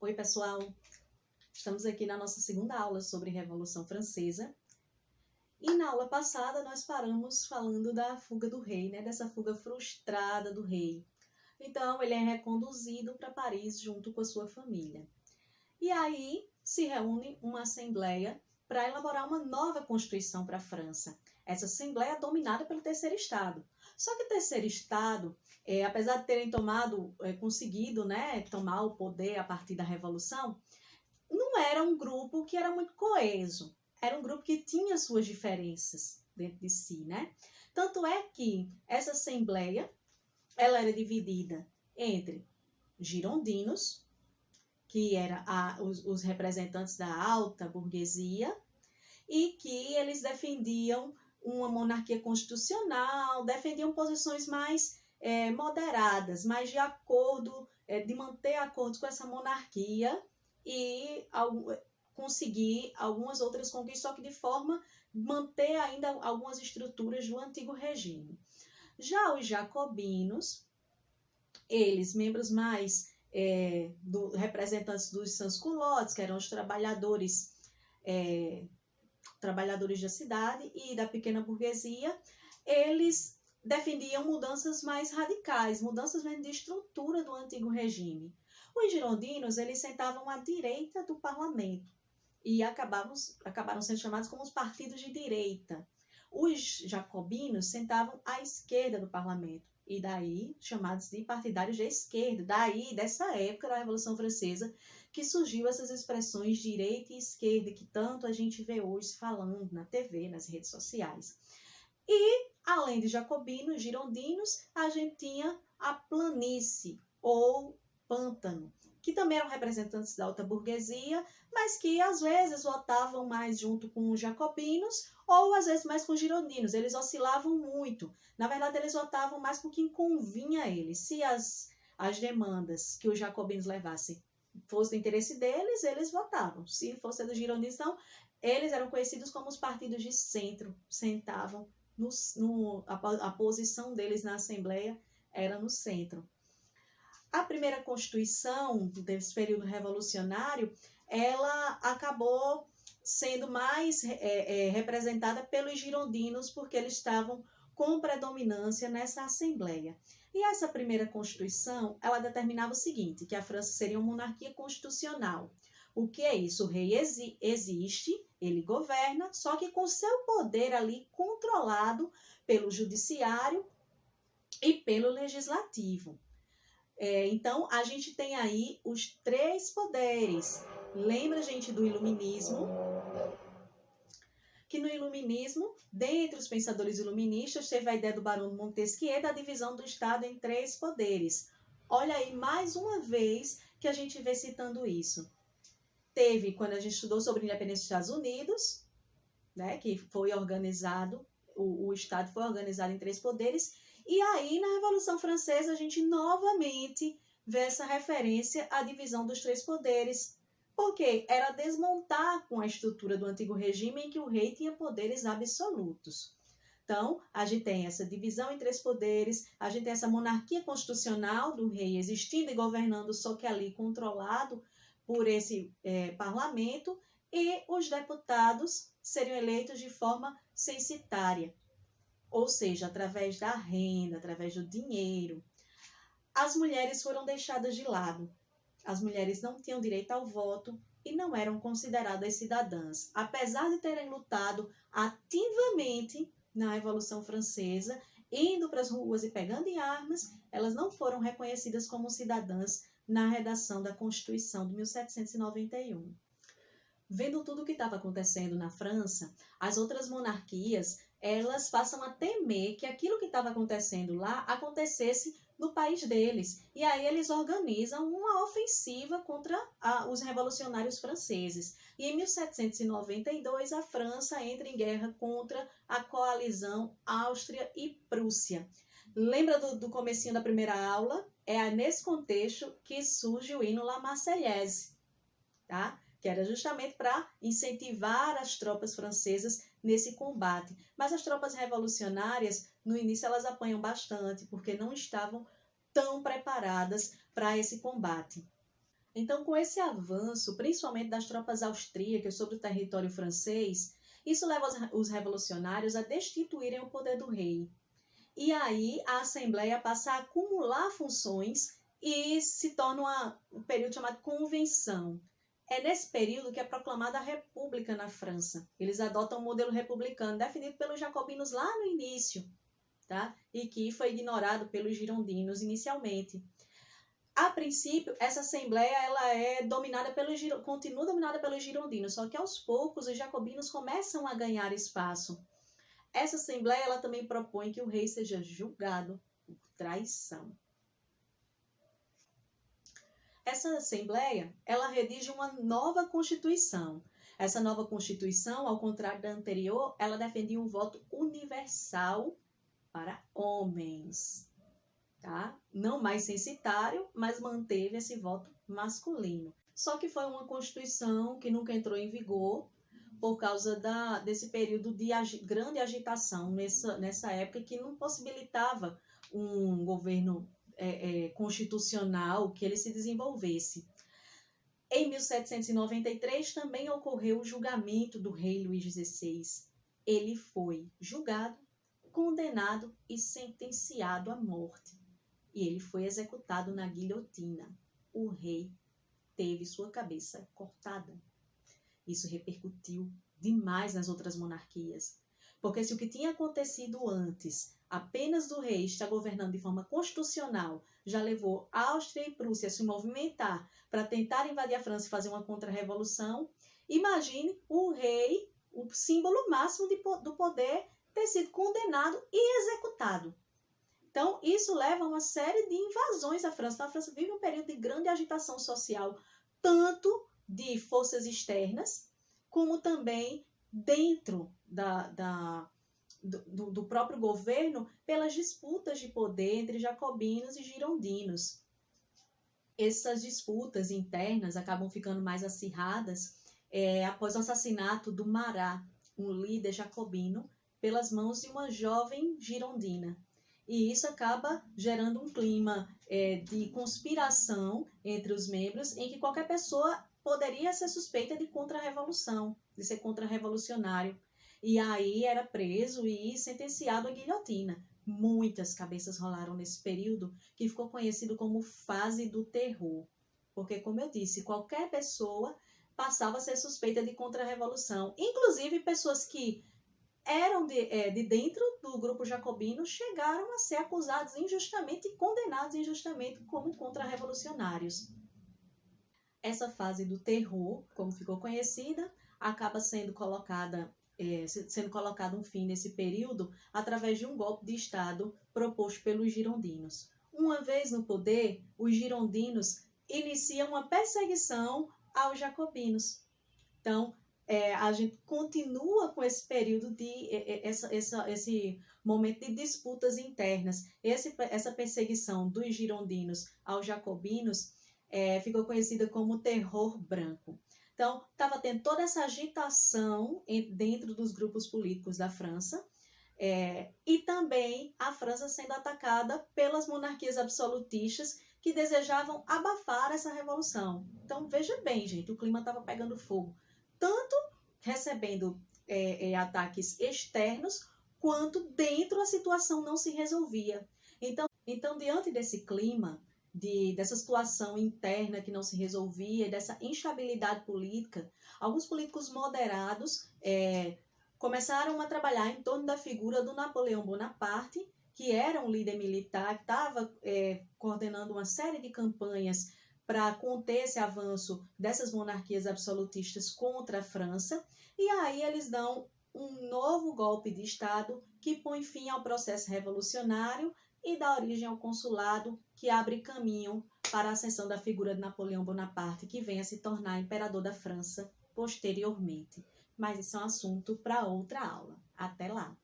Oi, pessoal! Estamos aqui na nossa segunda aula sobre Revolução Francesa. E na aula passada nós paramos falando da fuga do rei, dessa fuga frustrada do rei. Então, ele é reconduzido para Paris junto com a sua família. E aí se reúne uma assembleia para elaborar uma nova Constituição para a França. Essa assembleia é dominada pelo Terceiro Estado. Só que o Terceiro Estado, apesar de terem conseguido tomar o poder a partir da Revolução, não era um grupo que era muito coeso. Era um grupo que tinha suas diferenças dentro de si, Tanto é que essa assembleia, ela era dividida entre girondinos, que eram os representantes da alta burguesia, e que eles defendiam uma monarquia constitucional, defendiam posições mais moderadas, mais de acordo, de manter acordos com essa monarquia e conseguir algumas outras conquistas, só que de forma manter ainda algumas estruturas do antigo regime. Já os jacobinos, eles, membros mais representantes dos sans-culottes, que eram os trabalhadores da cidade e da pequena burguesia, eles defendiam mudanças mais radicais, mudanças mesmo de estrutura do antigo regime. Os girondinos, eles sentavam à direita do parlamento e acabaram sendo chamados como os partidos de direita. Os jacobinos sentavam à esquerda do parlamento e daí chamados de partidários de esquerda. Daí, dessa época da Revolução Francesa, que surgiu essas expressões direita e esquerda, que tanto a gente vê hoje falando na TV, nas redes sociais. E, além de jacobinos, girondinos, a gente tinha a planície, ou pântano, que também eram representantes da alta burguesia, mas que às vezes votavam mais junto com os jacobinos, ou às vezes mais com os girondinos. Eles oscilavam muito. Na verdade, eles votavam mais por quem convinha a eles. Se as demandas que os jacobinos levassem fosse do interesse deles, eles votavam. Se fosse dos girondinos, então, eles eram conhecidos como os partidos de centro, sentavam a posição deles na Assembleia era no centro. A primeira Constituição desse período revolucionário, ela acabou sendo mais representada pelos girondinos, porque eles estavam com predominância nessa Assembleia. E essa primeira Constituição, ela determinava o seguinte, que a França seria uma monarquia constitucional. O que é isso? O rei existe, ele governa, só que com seu poder ali controlado pelo judiciário e pelo legislativo. Então, a gente tem aí os três poderes. Lembra, gente, do iluminismo? Que no iluminismo, dentre os pensadores iluministas, teve a ideia do Barão de Montesquieu da divisão do Estado em três poderes. Olha aí, mais uma vez que a gente vê citando isso. Teve, quando a gente estudou sobre a independência dos Estados Unidos, que foi organizado, o Estado foi organizado em três poderes, e aí na Revolução Francesa a gente novamente vê essa referência à divisão dos três poderes, porque era desmontar com a estrutura do antigo regime em que o rei tinha poderes absolutos. Então, a gente tem essa divisão em três poderes, a gente tem essa monarquia constitucional do rei existindo e governando, só que ali controlado por esse parlamento, e os deputados seriam eleitos de forma censitária, ou seja, através da renda, através do dinheiro. As mulheres foram deixadas de lado. As mulheres não tinham direito ao voto e não eram consideradas cidadãs. Apesar de terem lutado ativamente na Revolução Francesa, indo para as ruas e pegando em armas, elas não foram reconhecidas como cidadãs na redação da Constituição de 1791. Vendo tudo o que estava acontecendo na França, as outras monarquias, elas passam a temer que aquilo que estava acontecendo lá acontecesse no país deles. E aí eles organizam uma ofensiva contra os revolucionários franceses. E em 1792, a França entra em guerra contra a coalizão Áustria e Prússia. Lembra do comecinho da primeira aula? É nesse contexto que surge o hino La Marseillaise, tá? Que era justamente para incentivar as tropas francesas nesse combate. Mas as tropas revolucionárias, no início, elas apanham bastante, porque não estavam tão preparadas para esse combate. Então, com esse avanço, principalmente das tropas austríacas sobre o território francês, isso leva os revolucionários a destituírem o poder do rei. E aí a Assembleia passa a acumular funções e se torna um período chamado Convenção. É nesse período que é proclamada a República na França. Eles adotam o modelo republicano, definido pelos jacobinos lá no início, tá? E que foi ignorado pelos girondinos inicialmente. A princípio, essa assembleia ela continua dominada pelos girondinos, só que aos poucos os jacobinos começam a ganhar espaço. Essa assembleia ela também propõe que o rei seja julgado por traição. Essa assembleia ela redige uma nova constituição. Essa nova constituição, ao contrário da anterior, ela defendia um voto universal para homens. Tá? Não mais censitário, mas manteve esse voto masculino. Só que foi uma Constituição que nunca entrou em vigor por causa desse período de grande agitação nessa época que não possibilitava um governo constitucional que ele se desenvolvesse. Em 1793 também ocorreu o julgamento do rei Luís XVI. Ele foi julgado, condenado e sentenciado à morte. E ele foi executado na guilhotina. O rei teve sua cabeça cortada. Isso repercutiu demais nas outras monarquias. Porque se o que tinha acontecido antes, apenas do rei estar governando de forma constitucional, já levou a Áustria e Prússia a se movimentar para tentar invadir a França e fazer uma contra-revolução, imagine o rei, o símbolo máximo do poder, ter sido condenado e executado. Então, isso leva a uma série de invasões à França. Então, a França vive um período de grande agitação social, tanto de forças externas, como também dentro do próprio governo, pelas disputas de poder entre jacobinos e girondinos. Essas disputas internas acabam ficando mais acirradas após o assassinato do Marat, um líder jacobino, pelas mãos de uma jovem girondina. E isso acaba gerando um clima de conspiração entre os membros, em que qualquer pessoa poderia ser suspeita de contra-revolução, de ser contra-revolucionário. E aí era preso e sentenciado à guilhotina. Muitas cabeças rolaram nesse período, que ficou conhecido como fase do terror. Porque, como eu disse, qualquer pessoa passava a ser suspeita de contra-revolução. Inclusive pessoas que eram de dentro do grupo jacobino, chegaram a ser acusados injustamente e condenados injustamente como contra-revolucionários. Essa fase do terror, como ficou conhecida, acaba sendo colocado um fim nesse período através de um golpe de Estado proposto pelos girondinos. Uma vez no poder, os girondinos iniciam uma perseguição aos jacobinos. Então, a gente continua com esse período esse momento de disputas internas. Essa perseguição dos girondinos aos jacobinos ficou conhecida como terror branco. Então, estava tendo toda essa agitação dentro dos grupos políticos da França, e também a França sendo atacada pelas monarquias absolutistas que desejavam abafar essa revolução. Então, veja bem, gente, o clima estava pegando fogo. Tanto recebendo ataques externos, quanto dentro a situação não se resolvia. Então diante desse clima, dessa situação interna que não se resolvia, dessa instabilidade política, alguns políticos moderados começaram a trabalhar em torno da figura do Napoleão Bonaparte, que era um líder militar, que estava coordenando uma série de campanhas para conter esse avanço dessas monarquias absolutistas contra a França, e aí eles dão um novo golpe de Estado que põe fim ao processo revolucionário e dá origem ao consulado, que abre caminho para a ascensão da figura de Napoleão Bonaparte, que vem a se tornar imperador da França posteriormente. Mas isso é um assunto para outra aula. Até lá!